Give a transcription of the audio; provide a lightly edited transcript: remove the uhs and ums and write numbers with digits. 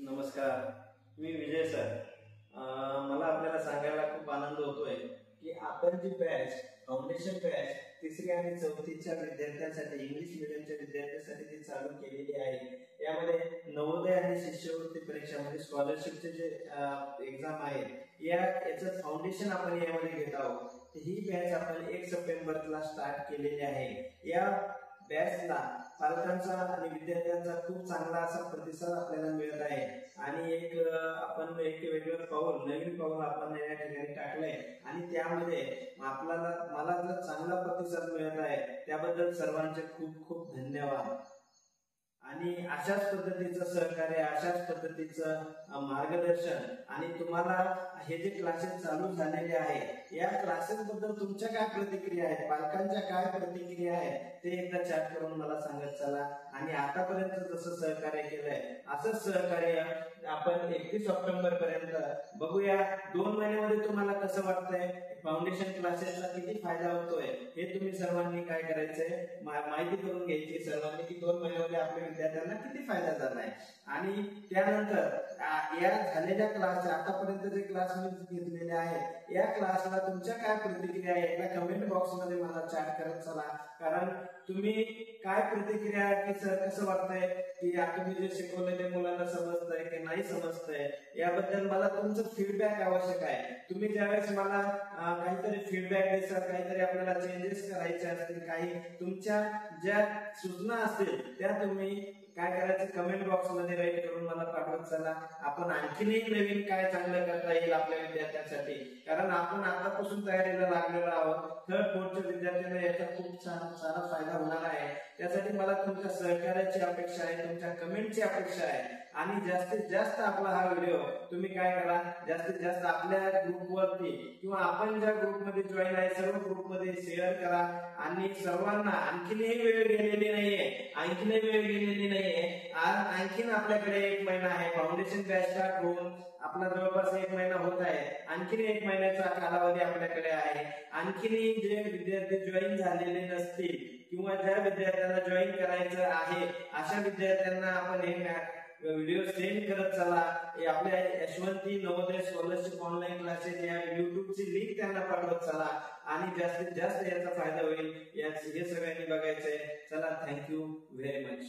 नमस्कार, मी विजय सर. मला आपल्याला सांगायला खूप आनंद होतोय की आपण जी बॅच फाउंडेशन बॅच तिसरी आणि चौथीच्या विद्यार्थ्यांसाठी इंग्लिश मीडियमच्या विद्यार्थ्यांसाठी जी चालू केलेली आहे. यामध्ये नवोदय आणि शिष्यवृत्ती परीक्षा म्हणजे स्कॉलरशिपचे जे एक्झाम आहेत याचं फाउंडेशन आपण यामध्ये घेत आहोत. ही बॅच आपण 1 सप्टेंबरला स्टार्ट केलेली आहे. या बॅचला पालकांचा आणि विद्यार्थ्यांचा खूप चांगला असा प्रतिसाद आपल्याला मिळत आहे आणि आपण एक वेगळं पाऊल नवीन पाऊल आपण या ठिकाणी टाकलंय आणि त्यामध्ये मला जर चांगला प्रतिसाद मिळत आहे त्याबद्दल सर्वांचे खूप खूप धन्यवाद. आणि अशाच पद्धतीचं सहकार्य, अशाच पद्धतीचं मार्गदर्शन आणि तुम्हाला हे जे क्लासेस चालू झालेले आहे या क्लासेस बद्दल तुमच्या काय प्रतिक्रिया आहेत, पालकांच्या काय प्रतिक्रिया आहेत ते एकदा चॅट करून मला सांगत चला. आणि आतापर्यंत जसं सहकार्य केलंय असंच सहकार्य आपण 31 ऑक्टोबर पर्यंत बघूया. 2 महिन्यामध्ये तुम्हाला कसं वाटतंय, फाउंडेशन क्लासेसचा किती फायदा होतोय हे तुम्ही सर्वांनी काय करायचंय माहिती करून घ्यायची सर्वांनी की 2 महिन्यामध्ये आपल्या विद्यार्थ्यांना किती फायदा झालाय. आणि त्यानंतर या झालेल्या क्लास आतापर्यंत जे क्लास मी घेतलेले आहेत या क्लासला तुमच्या काय प्रतिक्रिया आहे एकदा कमेंट बॉक्स मध्ये मला चॅट करत चला. कारण तुम्ही काय प्रतिक्रिया की सर कसं वाटतंय की तुम्ही जे शिकवले ते मुलांना समजतंय की नाही समजतंय याबद्दल मला तुमचं फीडबॅक आवश्यक आहे. तुम्ही ज्यावेळेस मला काहीतरी फीडबॅक देसाल, काहीतरी आपल्याला चेंजेस करायचे असतील, काही तुमच्या ज्या सूचना असतील त्या तुम्ही काय करायचं कमेंट बॉक्स मध्ये राईट करून मला पाठवत चला. आपण आणखीनही नवीन काय चांगलं करता येईल आपल्या विद्यार्थ्यांसाठी, कारण आपण आतापासून तयारीला लागलेलो आहोत. थर्ड फोर्थच्या विद्यार्थ्यांना याचा खूप सारा फायदा होणार आहे. त्यासाठी मला तुमच्या सहकार्याची अपेक्षा आहे, तुमच्या कमेंटची अपेक्षा आहे. आणि जास्तीत जास्त आपला हा व्हिडिओ तुम्ही काय करा, जास्तीत जास्त आपल्या ग्रुपवरती किंवा आपण ज्या ग्रुपमध्ये जॉईन आहे सर्व ग्रुपमध्ये शेअर करा. आणि सर्वांना आणखीनही वेळ गेलेली नाहीये, आणखीन आपल्याकडे 1 महिना आहे. फाउंडेशन बॅच स्टार्ट होऊन आपला जवळपास 1 महिना होत आहे. आणखीन 1 महिन्याचा कालावधी आपल्याकडे आहे. आणखीनही जे विद्यार्थी जॉईन झालेले नसतील किंवा ज्या विद्यार्थ्यांना जॉईन करायचं आहे अशा विद्यार्थ्यांना आपण हे व्हिडिओ सेंड करत चला. आपल्या Yashwanti Navodaya scholarship online classes या युट्यूबची लिंक त्यांना पाठवत चला आणि जास्तीत जास्त याचा फायदा होईल. हे सगळ्यांनी बघायचंय. चला, थँक्यू व्हेरी मच.